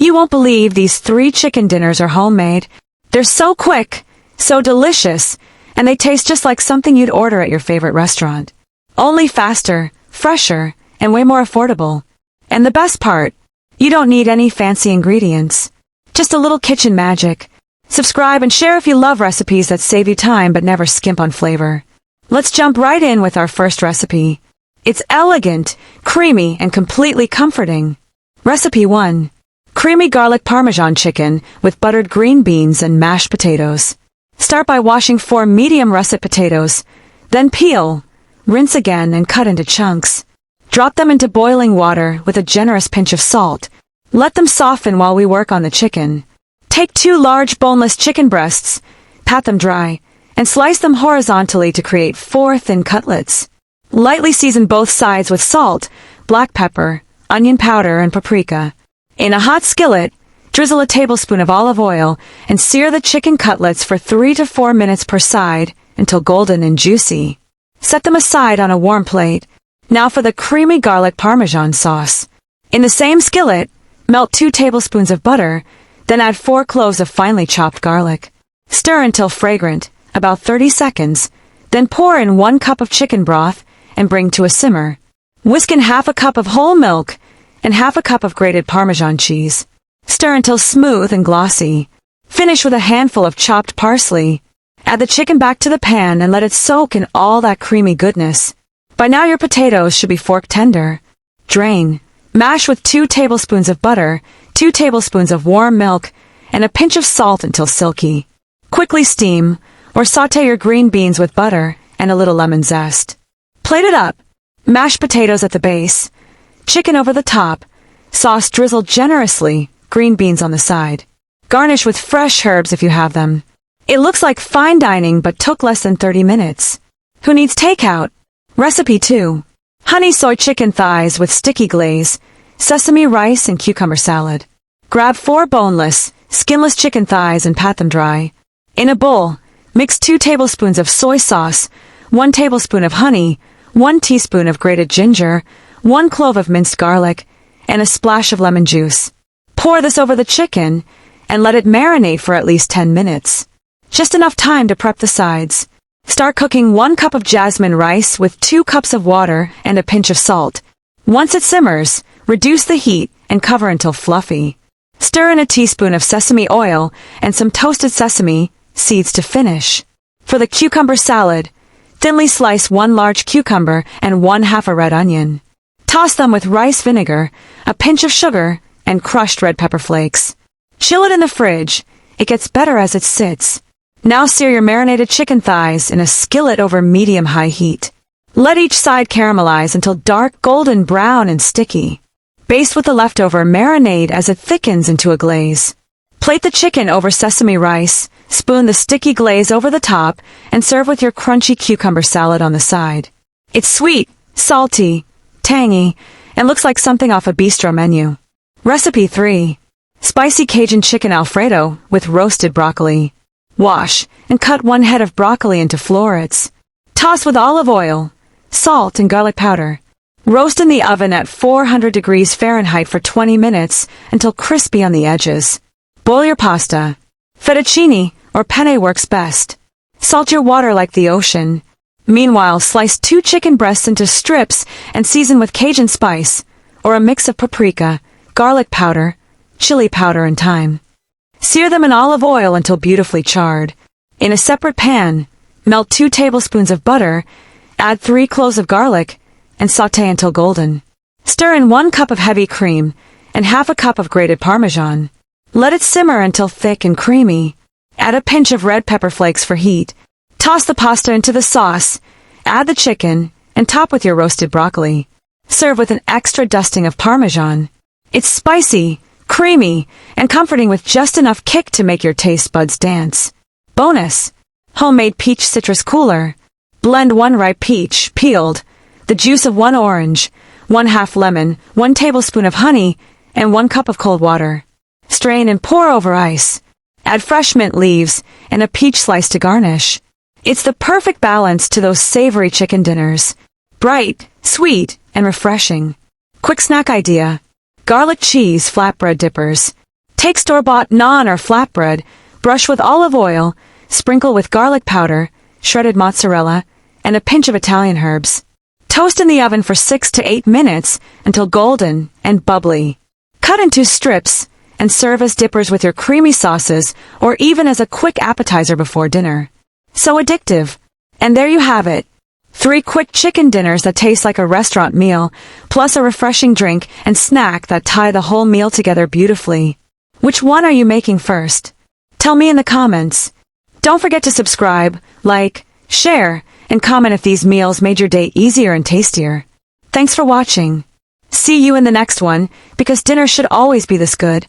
You won't believe these 3 chicken dinners are homemade. They're so quick, so delicious, and they taste just like something you'd order at your favorite restaurant. Only faster, fresher, and way more affordable. And the best part, you don't need any fancy ingredients. Just a little kitchen magic. Subscribe and share if you love recipes that save you time but never skimp on flavor. Let's jump right in with our first recipe. It's elegant, creamy, and completely comforting. Recipe 1. Creamy garlic Parmesan chicken with buttered green beans and mashed potatoes. Start by washing 4 medium russet potatoes, then peel, rinse again, and cut into chunks. Drop them into boiling water with a generous pinch of salt. Let them soften while we work on the chicken. Take 2 large boneless chicken breasts, pat them dry, and slice them horizontally to create 4 thin cutlets. Lightly season both sides with salt, black pepper, onion powder, and paprika. In a hot skillet, drizzle a tablespoon of olive oil and sear the chicken cutlets for 3 to 4 minutes per side until golden and juicy. Set them aside on a warm plate. Now for the creamy garlic Parmesan sauce. In the same skillet, melt 2 tablespoons of butter, then add 4 cloves of finely chopped garlic. Stir until fragrant, about 30 seconds, then pour in 1 cup of chicken broth and bring to a simmer. Whisk in half a cup of whole milk and half a cup of grated Parmesan cheese. Stir until smooth and glossy. Finish with a handful of chopped parsley. Add the chicken back to the pan and let it soak in all that creamy goodness. By now your potatoes should be fork tender. Drain. Mash with 2 tablespoons of butter, 2 tablespoons of warm milk, and a pinch of salt until silky. Quickly steam, or sauté your green beans with butter and a little lemon zest. Plate it up. Mashed potatoes at the base, chicken over the top, sauce drizzled generously, green beans on the side. Garnish with fresh herbs if you have them. It looks like fine dining but took less than 30 minutes. Who needs takeout? Recipe 2. Honey soy chicken thighs with sticky glaze, sesame rice, and cucumber salad. Grab 4 boneless, skinless chicken thighs and pat them dry. In a bowl, mix 2 tablespoons of soy sauce, 1 tablespoon of honey, 1 teaspoon of grated ginger, 1 clove of minced garlic, and a splash of lemon juice. Pour this over the chicken and let it marinate for at least 10 minutes. Just enough time to prep the sides. Start cooking 1 cup of jasmine rice with 2 cups of water and a pinch of salt. Once it simmers, reduce the heat and cover until fluffy. Stir in a teaspoon of sesame oil and some toasted sesame seeds to finish. For the cucumber salad, thinly slice 1 large cucumber and 1/2 a red onion. Toss them with rice vinegar, a pinch of sugar, and crushed red pepper flakes. Chill it in the fridge. It gets better as it sits. Now sear your marinated chicken thighs in a skillet over medium-high heat. Let each side caramelize until dark golden brown and sticky. Baste with the leftover marinade as it thickens into a glaze. Plate the chicken over sesame rice, spoon the sticky glaze over the top, and serve with your crunchy cucumber salad on the side. It's sweet, salty, tangy, and looks like something off a bistro menu. Recipe 3. Spicy Cajun chicken Alfredo with roasted broccoli. Wash and cut 1 head of broccoli into florets. Toss with olive oil, salt, and garlic powder. Roast in the oven at 400 degrees Fahrenheit for 20 minutes until crispy on the edges. Boil your pasta. Fettuccine or penne works best. Salt your water like the ocean. Meanwhile, slice 2 chicken breasts into strips and season with Cajun spice, or a mix of paprika, garlic powder, chili powder, and thyme. Sear them in olive oil until beautifully charred. In a separate pan, melt 2 tablespoons of butter, add 3 cloves of garlic, and sauté until golden. Stir in 1 cup of heavy cream and half a cup of grated Parmesan. Let it simmer until thick and creamy. Add a pinch of red pepper flakes for heat. Toss the pasta into the sauce, add the chicken, and top with your roasted broccoli. Serve with an extra dusting of Parmesan. It's spicy, creamy, and comforting with just enough kick to make your taste buds dance. Bonus: homemade peach citrus cooler. Blend 1 ripe peach, peeled, the juice of 1 orange, 1/2 lemon, 1 tablespoon of honey, and 1 cup of cold water. Strain and pour over ice. Add fresh mint leaves and a peach slice to garnish. It's the perfect balance to those savory chicken dinners. Bright, sweet, and refreshing. Quick snack idea: garlic cheese flatbread dippers. Take store-bought naan or flatbread, brush with olive oil, sprinkle with garlic powder, shredded mozzarella, and a pinch of Italian herbs. Toast in the oven for 6 to 8 minutes until golden and bubbly. Cut into strips and serve as dippers with your creamy sauces or even as a quick appetizer before dinner. So addictive. And there you have it. 3 quick chicken dinners that taste like a restaurant meal, plus a refreshing drink and snack that tie the whole meal together beautifully. Which one are you making first? Tell me in the comments. Don't forget to subscribe, like, share, and comment if these meals made your day easier and tastier. Thanks for watching. See you in the next one, because dinner should always be this good.